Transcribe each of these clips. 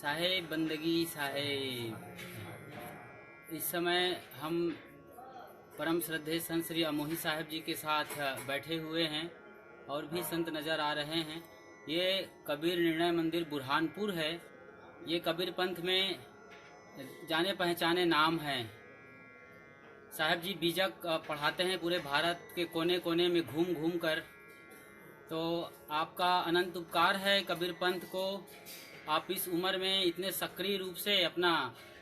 साहेब बंदगी साहेब। इस समय हम परम श्रद्धेय संत श्री अमोही साहेब जी के साथ बैठे हुए हैं और भी संत नज़र आ रहे हैं। ये कबीर निर्णय मंदिर बुरहानपुर है। ये कबीर पंथ में जाने पहचाने नाम है। साहेब जी बीजक पढ़ाते हैं पूरे भारत के कोने कोने में घूम घूम कर। तो आपका अनंत उपकार है कबीर पंथ को। आप इस उम्र में इतने सक्रिय रूप से अपना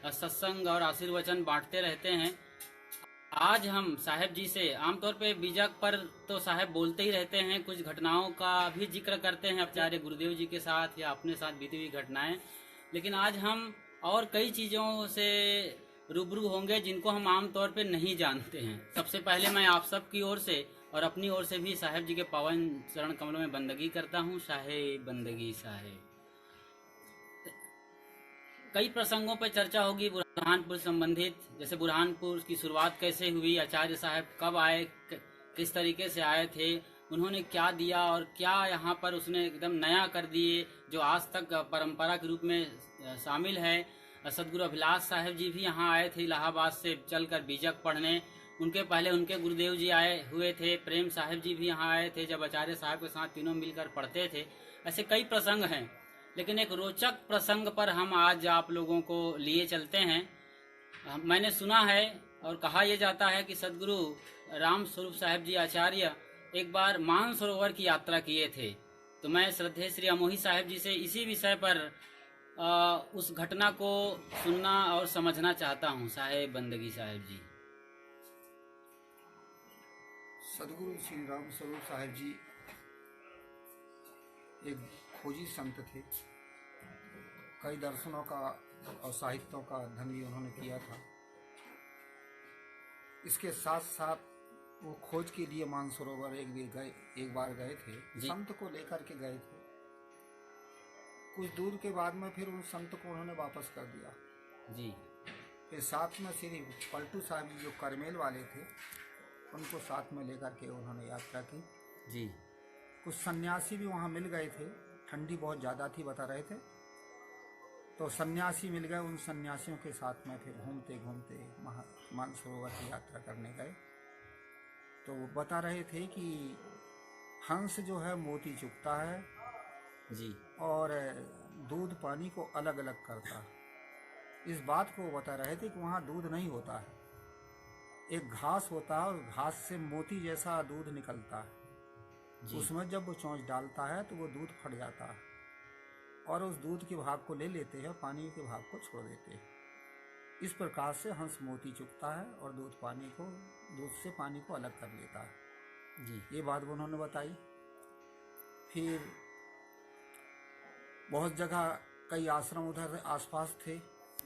सत्संग और आशीर्वचन बांटते रहते हैं। आज हम साहेब जी से आमतौर पे बीजक पर तो साहेब बोलते ही रहते हैं, कुछ घटनाओं का भी जिक्र करते हैं आचार्य गुरुदेव जी के साथ या अपने साथ बीती हुई घटनाएं। लेकिन आज हम और कई चीज़ों से रूबरू होंगे जिनको हम आमतौर पे नहीं जानते हैं। सबसे पहले मैं आप सब की ओर से और अपनी ओर से भी साहेब जी के पावन चरण कमलों में बंदगी करता हूँ। साहेब बंदगी साहेब। कई प्रसंगों पर चर्चा होगी बुरहानपुर संबंधित, जैसे बुरहानपुर की शुरुआत कैसे हुई, आचार्य साहब कब आए, किस तरीके से आए थे, उन्होंने क्या दिया और क्या यहाँ पर उसने एकदम नया कर दिए जो आज तक परंपरा के रूप में शामिल है। सदगुरु अभिलाष साहब जी भी यहाँ आए थे इलाहाबाद से चलकर बीजक पढ़ने। उनके पहले उनके गुरुदेव जी आए हुए थे, प्रेम साहब जी भी यहाँ आए थे जब आचार्य साहब के साथ तीनों मिलकर पढ़ते थे। ऐसे कई प्रसंग हैं, लेकिन एक रोचक प्रसंग पर हम आज आप लोगों को लिए चलते हैं। मैंने सुना है और कहा यह जाता है कि सदगुरु राम स्वरूप साहब जी आचार्य एक बार मानसरोवर की यात्रा किए थे। तो मैं श्रद्धेय श्री अमोही साहब जी से इसी विषय पर उस घटना को सुनना और समझना चाहता हूँ। साहेब बंदगी साहब जी। सदगुरु श्री राम स्वरूप साहब जी एक खोजी संत थे। कई दर्शनों का और साहित्यों का अध्ययन भी उन्होंने किया था। इसके साथ साथ वो खोज के लिए मानसरोवर एक बार गए थे, संत को लेकर के गए थे। कुछ दूर के बाद में फिर उन संत को उन्होंने वापस कर दिया जी। फिर साथ में श्री पलटू साहब जो करमेल वाले थे उनको साथ में लेकर के उन्होंने यात्रा की जी। कुछ सन्यासी भी वहाँ मिल गए थे। ठंडी बहुत ज़्यादा थी बता रहे थे, तो सन्यासी मिल गए। उन सन्यासियों के साथ में फिर घूमते घूमते मानसरोवर की यात्रा करने गए। तो वो बता रहे थे कि हंस जो है मोती चुगता है जी और दूध पानी को अलग अलग करता। इस बात को बता रहे थे कि वहाँ दूध नहीं होता है, एक घास होता है और घास से मोती जैसा दूध निकलता है। उसमें जब वो चोंच डालता है तो वो दूध फट जाता है और उस दूध के भाग को ले लेते हैं, पानी के भाग को छोड़ देते हैं। इस प्रकार से हंस मोती चुगता है और दूध से पानी को अलग कर लेता है जी। ये बात उन्होंने बताई। फिर बहुत जगह कई आश्रम उधर आसपास थे,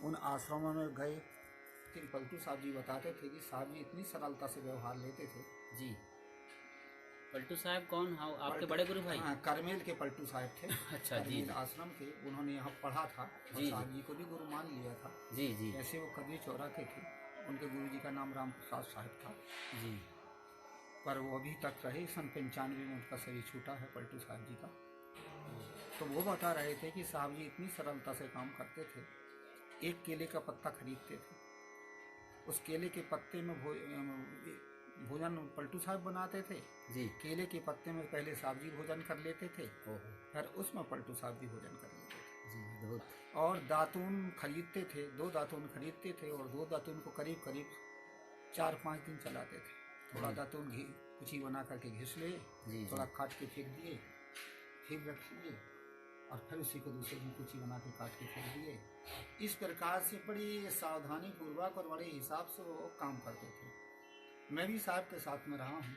उन आश्रमों में गए। फिर पलटू साहब जी बताते थे कि साहब जी इतनी सरलता से व्यवहार लेते थे जी। पलटू साहब कौन? हाँ, आपके बड़े गुरु भाई? हाँ, करमेल के पलटू साहब थे। अच्छा जी। आश्रम के उन्होंने यहाँ पढ़ा था और साहब जी को भी गुरु मान लिया था। जी जी। ऐसे वो कबीर चौरा के थे। उनके गुरु जी का नाम राम प्रसाद साहब था जी। पर वो अभी तक रहे। सन 95 में उनका शरीर छूटा है पलटू साहब जी का। तो वो बता रहे थे कि साहब जी इतनी सरलता से काम करते थे। एक केले का पत्ता खरीदते थे, उस केले के पत्ते में भोजन पलटू साहब बनाते थे जी। केले के पत्ते में पहले साहब जी भोजन कर लेते थे, फिर उसमें पलटू साहब भी भोजन कर लेते थे जी। और दातून खरीदते थे, 2 दातून खरीदते थे और 2 दातून को करीब करीब 4-5 दिन चलाते थे। थोड़ा दातून कुची बना करके घिस लिए, थोड़ा काट के फेंक दिए, फिर रख लिए और फिर उसी को दूसरे दिन कुची बना के काट के फेंक दिए। इस प्रकार से बड़ी सावधानी पूर्वक और बड़े हिसाब से वो काम करते थे। मैं भी साहब के साथ में रहा हूँ।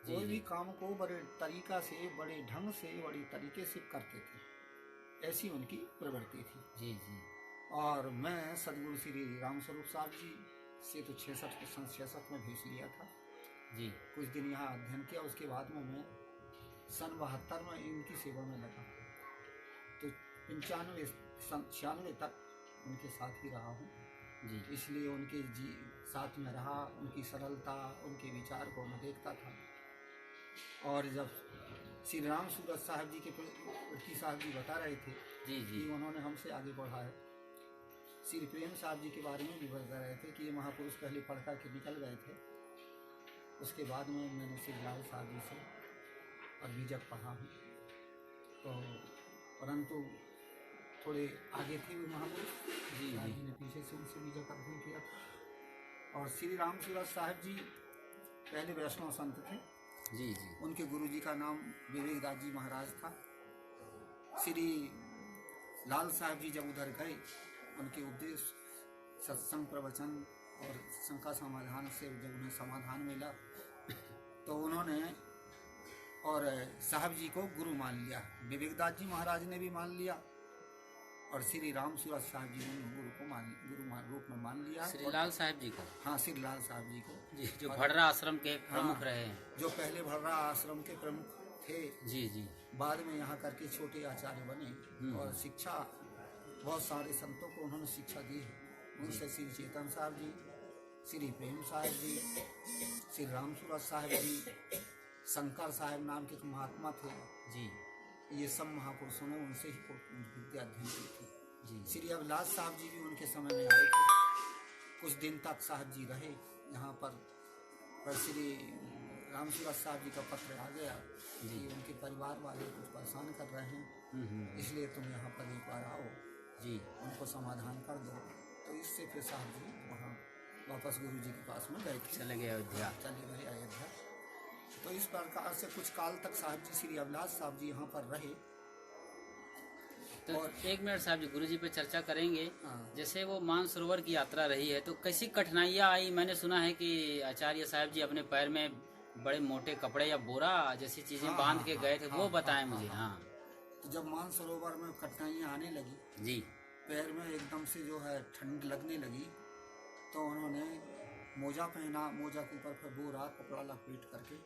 कोई भी काम को बड़े तरीका से, बड़े ढंग से, बड़ी तरीके से करते थे, ऐसी उनकी प्रवृत्ति थी जी जी। और मैं सदगुरु श्री राम स्वरूप साहब जी से तो 66 में भेज लिया था जी। कुछ दिन यहाँ अध्ययन किया। उसके बाद में मैं सन 72 में इनकी सेवा में लगा, तो 95-96 तक उनके साथ ही रहा हूँ जी। इसलिए उनके साथ में रहा। उनकी सरलता, उनके विचार को मैं देखता था और जब श्री राम सूरत साहब जी के प्रति साहब जी बता रहे थे जी जी कि उन्होंने हमसे आगे बढ़ा है। श्री प्रेम साहब जी के बारे में भी बता रहे थे कि ये महापुरुष पहले पढ़ कर के निकल गए थे, उसके बाद में मैंने श्री लाल साहब जी से और बीजक पढ़ा हूँ। तो परंतु थोड़े आगे थे वो महापुरुष जी साहब जी ने पीछे से उनसे बीजक अध्ययन किया। और श्री राम सूरत साहब जी पहले वैष्णव संत थे। जी जी उनके गुरुजी का नाम विवेकदास जी महाराज था। श्री लाल साहब जी जब उधर गए, उनके उपदेश सत्संग प्रवचन और शंका समाधान से जब उन्हें समाधान मिला तो उन्होंने और साहब जी को गुरु मान लिया। विवेकदास जी महाराज ने भी मान लिया और श्री राम सूरत साहब जी ने गुरु को रूप में मान लिया। श्री लाल साहब जी को, हाँ, श्री लाल साहब जी को जी, जो भड़रा आश्रम के प्रमुख रहे हैं, जो पहले भड़रा आश्रम के प्रमुख थे। जी जी बाद में यहाँ करके छोटे आचार्य बने और शिक्षा बहुत सारे संतों को उन्होंने शिक्षा दी है। उनसे श्री चेतन साहब जी, श्री प्रेम साहब जी, श्री राम सूरत साहब जी, शंकर साहब नाम के एक महात्मा थे जी ये सब महापुरुषों ने उनसे ही विद्या अध्ययन की थी। जी श्री अभिलाष साहब जी भी उनके समय में आए थे। कुछ दिन तक साहब जी रहे यहाँ पर श्री राम सूरत साहब जी का पत्र आ गया कि उनके परिवार वाले कुछ परेशान कर रहे हैं, इसलिए तुम यहाँ पर एक बार आओ जी, उनको समाधान कर दो। तो इससे फिर साहब जी वहाँ वापस गुरु जी के पास में गए थे, चले गए अयोध्या। चले गए अयोध्या। तो इस प्रकार से कुछ काल तक साहब जी श्री अभिलाष साहब जी यहाँ पर रहे। तो और एक मिनट साहब जी, गुरुजी पे चर्चा करेंगे। हाँ। जैसे वो मानसरोवर की यात्रा रही है तो कैसी कठिनाइयाँ आई? मैंने सुना है कि आचार्य साहब जी अपने पैर में बड़े मोटे कपड़े या बोरा जैसी चीजें बांध के गए थे, वो बताएं मुझे। हाँ, तो जब मानसरोवर में कठिनाइयाँ आने लगी, जी पैर में एकदम से जो है ठंड लगने लगी, तो उन्होंने मोजा पहना, मोजा के ऊपर फिर बोरा कपड़ा लपेट करके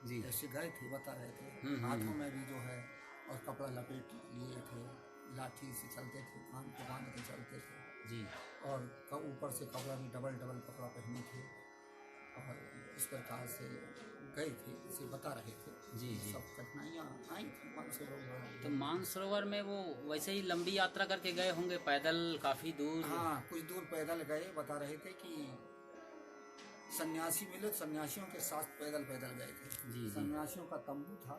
जी ऐसे गए थे, बता रहे थे। हाथों में भी जो है और कपड़ा लपेट लिए थे, लाठी से चलते थे, कान को बांध के चलते थे जी, और ऊपर से कपड़ा भी डबल कपड़ा पहने थे और इस प्रकार से गए थे, इसे बता रहे थे। जी जी। सब कठिनाइयाँ आई थी मानसरोवर। तो मानसरोवर में वो वैसे ही लंबी यात्रा करके गए होंगे, पैदल काफी दूर? हाँ, कुछ दूर पैदल गए। बता रहे थे कि सन्यासी मिले, सन्यासियों के साथ पैदल गए थे। जी। सन्यासियों का तंबू था,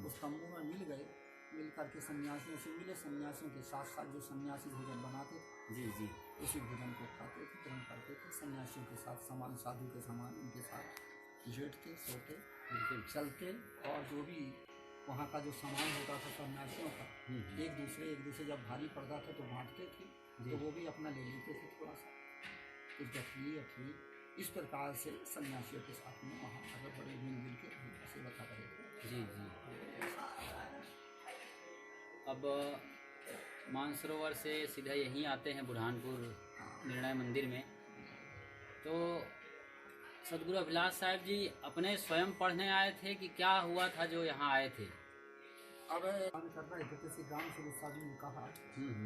उस तंबू में मिल गए, मिल करके सन्यासियों से मिले। सन्यासियों के साथ साथ जो सन्यासी भोजन बनाते थे, जी जी, उसी भोजन को खाते थे, ग्रहण करते थे। सन्यासियों के साथ समान, साधु के समान उनके साथ लेटते, सोते, बिल्कुल चलते, और जो भी वहाँ का जो सामान होता था सन्यासियों का, एक दूसरे जब भारी पड़ता था तो बांटते थे, तो वो भी अपना ले लेते थे थोड़ा सा, कुछ गठरी। इस प्रकार से सन्यासियों के साथ में वहाँ अगर बड़े मिल के ऐसे बता रहे थे। जी जी। अब मानसरोवर से सीधा यहीं आते हैं बुरहानपुर निर्णय मंदिर में। तो सदगुरु अभिलाष साहब जी अपने स्वयं पढ़ने आए थे कि क्या हुआ था जो यहाँ आए थे? अब कर रहे थे, किसी गाँव से साहब ने कहा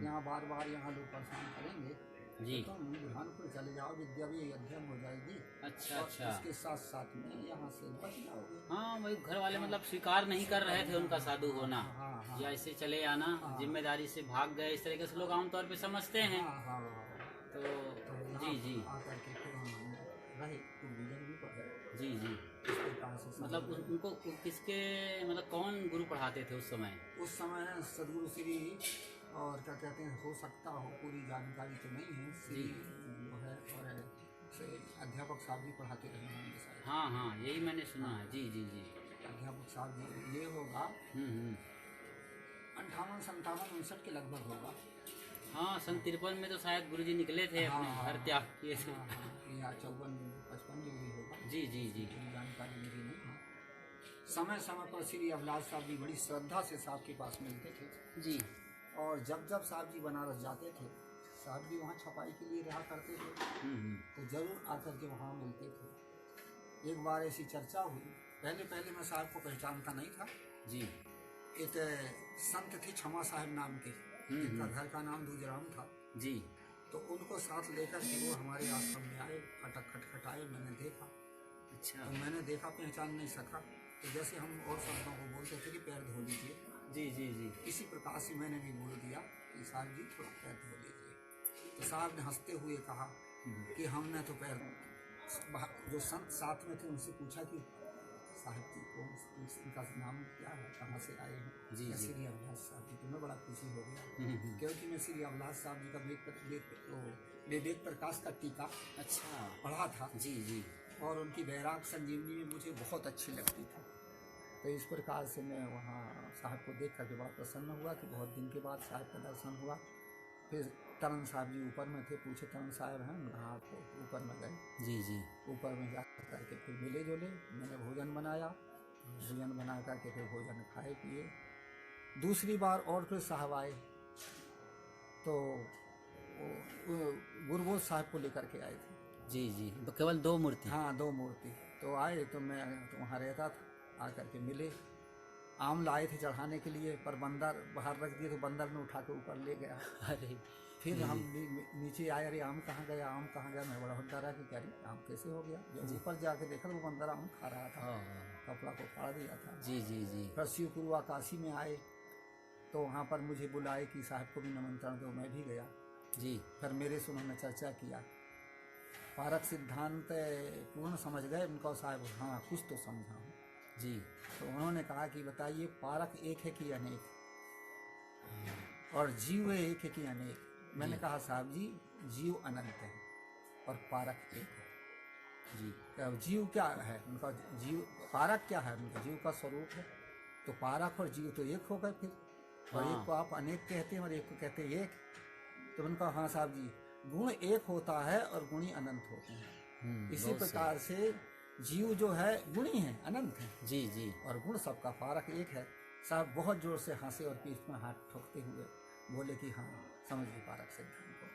यहाँ बार यहाँ लोग परेशान करेंगे, जी, तो बुरहानपुर चले जाओ, विद्या भी अध्ययन हो जाएगी। अच्छा और अच्छा। इसके साथ साथ में यहाँ से बच जाओगे। हाँ, वही घर वाले मतलब स्वीकार नहीं कर रहे थे उनका साधु होना, हाँ। या ऐसे चले आना, जिम्मेदारी से भाग गए, इस तरीके से लोग आमतौर पे समझते हैं। हाँ। तो जी आकर के फिर हम रहे, कुछ विजन भी पढ़े। जी जी। इस प्रकार से मतलब उनको किसके, मतलब कौन गुरु पढ़ाते थे उस समय? उस समय सदगुरु श्री, और क्या कहते हैं, हो सकता हो पूरी जानकारी तो नहीं है, श्री जो है और अध्यापक साहब जी पढ़ाते रहे होंगे शायद। हाँ, यही मैंने सुना है। जी जी जी। अध्यापक साहब जी, ये होगा 58-57-59 के लगभग होगा। हाँ, सन 53 में तो शायद गुरुजी निकले थे, अपने घर त्याग किए थे। या 54-55 जो भी होगा। जी जी जी। पूरी जानकारी मेरी नहीं है। समय पर श्री अभिलाष साहब जी बड़ी श्रद्धा से साहब के पास मिलते थे जी। और जब साहब जी बनारस जाते थे, साहब जी वहाँ छपाई के लिए रहा करते थे, तो जरूर आकर के वहाँ मिलते थे। एक बार ऐसी चर्चा हुई, पहले मैं साहब को पहचानता नहीं था जी। एक संत थे क्षमा साहब नाम के, जिनका घर का नाम दूजराम था जी। तो उनको साथ लेकर के वो हमारे आश्रम में आए, खटखटाए, मैंने देखा। अच्छा। तो मैंने देखा, पहचान नहीं सका, तो जैसे हम और शब्दों को बोलते थे कि पैर धो लीजिए, जी जी जी। इसी प्रकार से मैंने भी बोल दिया कि साहब जी थोड़ा पैर धो लीजिए। तो साहब ने हंसते हुए कहा कि हमने तो पैर, जो संत साथ में थे उनसे पूछा कि साहब जी कौन, इनका नाम क्या है, कहाँ से आए हैं? जी, मैं जी। श्री अभिलाष साहब जी। तो मैं बड़ा खुशी हो गया क्योंकि मैं श्री अभिलाष साहब जी का विवेक प्रकाश का टीका अच्छा। पढ़ा था जी जी। और उनकी बैराग संजीवनी में मुझे बहुत अच्छी लगती थी। तो इस प्रकार से मैं वहाँ साहब को देख करके बड़ा प्रसन्न हुआ कि बहुत दिन के बाद साहब का दर्शन हुआ। फिर तरन साहब जी ऊपर में थे, पूछे तरन साहब हैं कहाँ, तो ऊपर में गए। जी जी। ऊपर में जा करके फिर मिले जुले, मैंने भोजन बनाया, भोजन बना करके फिर भोजन खाए पिए। दूसरी बार और फिर साहब आए तो गुरबोध साहब को लेकर के आए थे। जी जी। केवल 2 मूर्ति? हाँ 2 मूर्ति। तो आए तो मैं तो वहाँ रहता था, आकर के मिले। आम लाए थे चढ़ाने के लिए, पर बंदर बाहर रख दिए तो बंदर ने उठा के ऊपर ले गया। अरे फिर हम नीचे आए, अरे आम कहाँ गया, आम कहाँ गया। मैं बड़ा डरा कि क्या आम कैसे हो गया। जब ऊपर जाके देखा तो वो बंदर आम खा रहा था, कपड़ा को फाड़ दिया था। जी जी जी। फिर शिवपुरवा काशी में आए तो वहाँ पर मुझे बुलाए कि साहब को भी निमंत्रण दो, मैं भी गया जी। फिर मेरे से उन्होंने चर्चा किया, पारक सिद्धांत पूर्ण समझ गए उनको साहब? हाँ कुछ तो समझा हूँ जी। तो उन्होंने कहा कि बताइए पारक एक है कि अनेक, और जीव एक है कि अनेक? मैंने कहा साहब जी जीव अनंत है और पारक एक है। जी। जीव क्या है उनका, जीव पारक क्या है उनका, जीव का स्वरूप है। तो पारक और जीव तो एक हो गए फिर, और एक को आप अनेक कहते हैं और एक को कहते हैं एक। तो उनका हाँ साहब जी गुण एक होता है और गुणी अनंत होते हैं। इसी प्रकार से जीव जो है गुणी है, अनंत है। जी जी। और गुण सबका, पारक एक है। साहब बहुत जोर से हंसे और पीठ में हाथ ठोकते हुए बोले कि हाँ समझ गए पारक सिद्धांत को।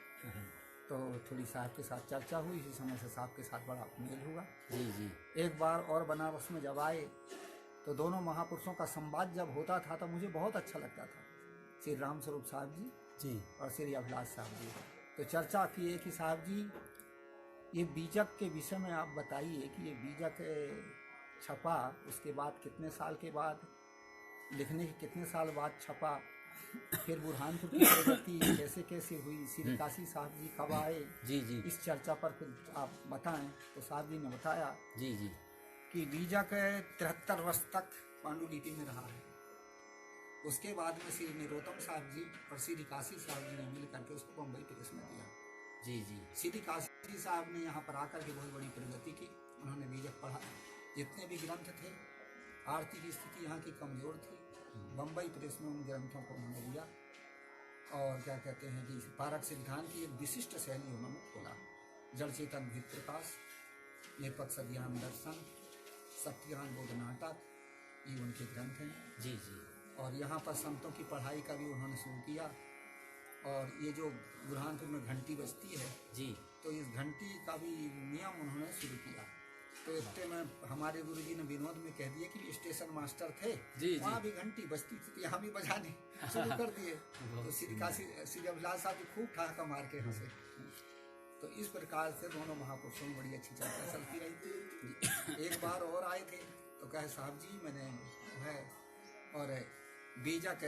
तो थोड़ी साहब के साथ चर्चा हुई, इसी समय से साहब के साथ बड़ा मेल हुआ। जी जी। एक बार और बनारस में जब आए तो दोनों महापुरुषों का संवाद जब होता था तो मुझे बहुत अच्छा लगता था। श्री राम स्वरूप साहब जी और श्री अभिलाष साहब जी तो चर्चा किए कि साहब जी ये बीजक के विषय में आप बताइए कि ये बीजक छपा उसके बाद कितने साल के बाद, लिखने के कितने साल बाद छपा, फिर बुरहानपुर की प्रगति कैसे कैसे हुई, श्री काशी साहब जी कब आए, जी जी, इस चर्चा पर कुछ आप बताएं। तो साहब जी ने बताया जी जी कि बीजक 73 वर्ष तक पांडुलिपि में रहा है। उसके बाद में श्री निरोत्तम साहब जी और श्री काशी साहब जी ने मिल करके उसको बम्बई प्रेस में दिया। जी जी। श्री काशी साहब ने यहाँ पर आकर के बहुत बड़ी प्रगति की, उन्होंने बीजक पढ़ा। जितने भी ग्रंथ थे, आर्थिक स्थिति यहाँ की कमजोर थी, बम्बई प्रेस में उन ग्रंथों को उन्होंने लिया और क्या कहते हैं कि पारक सिद्धांत की एक विशिष्ट शैली उन्होंने खोला। जड़ चेतन भित प्रकाश, निरपक्ष ज्ञान दर्शन, सत्यज्ञान बोध नाटक, ये उनके ग्रंथ हैं। जी जी। और यहाँ पर संतों की पढ़ाई का भी उन्होंने शुरू किया। और ये जो बुरहानपुर में घंटी बजती है जी, तो इस घंटी का भी नियम उन्होंने शुरू किया। तो इतने में हमारे गुरुजी ने विनोद में कह दिया कि स्टेशन मास्टर थे, वहाँ भी घंटी बजती थी, यहाँ भी बजाने शुरू कर दिए। तो श्री अभिलाष साहब जी खूब ठहाका मार के हंसे। तो इस प्रकार से दोनों महापुरुषों में बड़ी अच्छी चर्चा चलती रही थी। एक बार और आए थे तो कहे साहब जी मैंने है और बीजक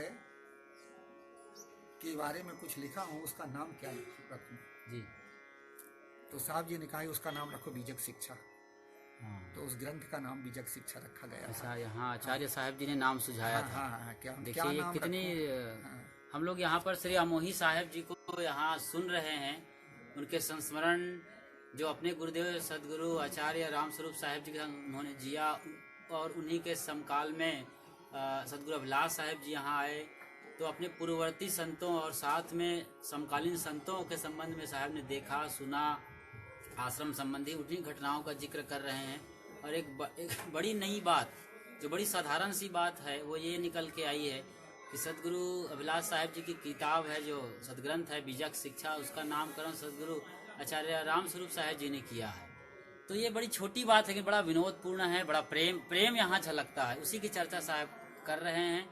के बारे में कुछ लिखा हूँ, उसका नाम क्या रखूँ? जी। तो साहब जी ने कहा उसका नाम रखो बीजक शिक्षा। तो उस ग्रंथ का नाम बीजक शिक्षा रखा गया। अच्छा, यहाँ आचार्य साहब जी ने नाम सुझाया था। हाँ, क्या देखिए कितनी हम लोग यहाँ पर श्री अमोही साहब जी को यहाँ सुन रहे हैं, उनके संस्मरण जो अपने गुरुदेव सदगुरु आचार्य रामस्वरूप साहब जी के संग उन्होंने जिया, और उन्हीं के समकाल में सदगुरु अभिलाष साहब जी यहाँ आए तो अपने पूर्ववर्ती संतों और साथ में समकालीन संतों के संबंध में साहब ने देखा सुना, आश्रम संबंधी उन्हीं घटनाओं का जिक्र कर रहे हैं। और एक बड़ी नई बात, जो बड़ी साधारण सी बात है, वो ये निकल के आई है कि सदगुरु अभिलाष साहब जी की किताब है जो सदग्रंथ है बीजक शिक्षा, उसका नामकरण सदगुरु आचार्य रामस्वरूप साहब जी ने किया है। तो ये बड़ी छोटी बात है लेकिन बड़ा विनोदपूर्ण है, बड़ा प्रेम यहाँ झलकता है, उसी की चर्चा साहब कर रहे हैं।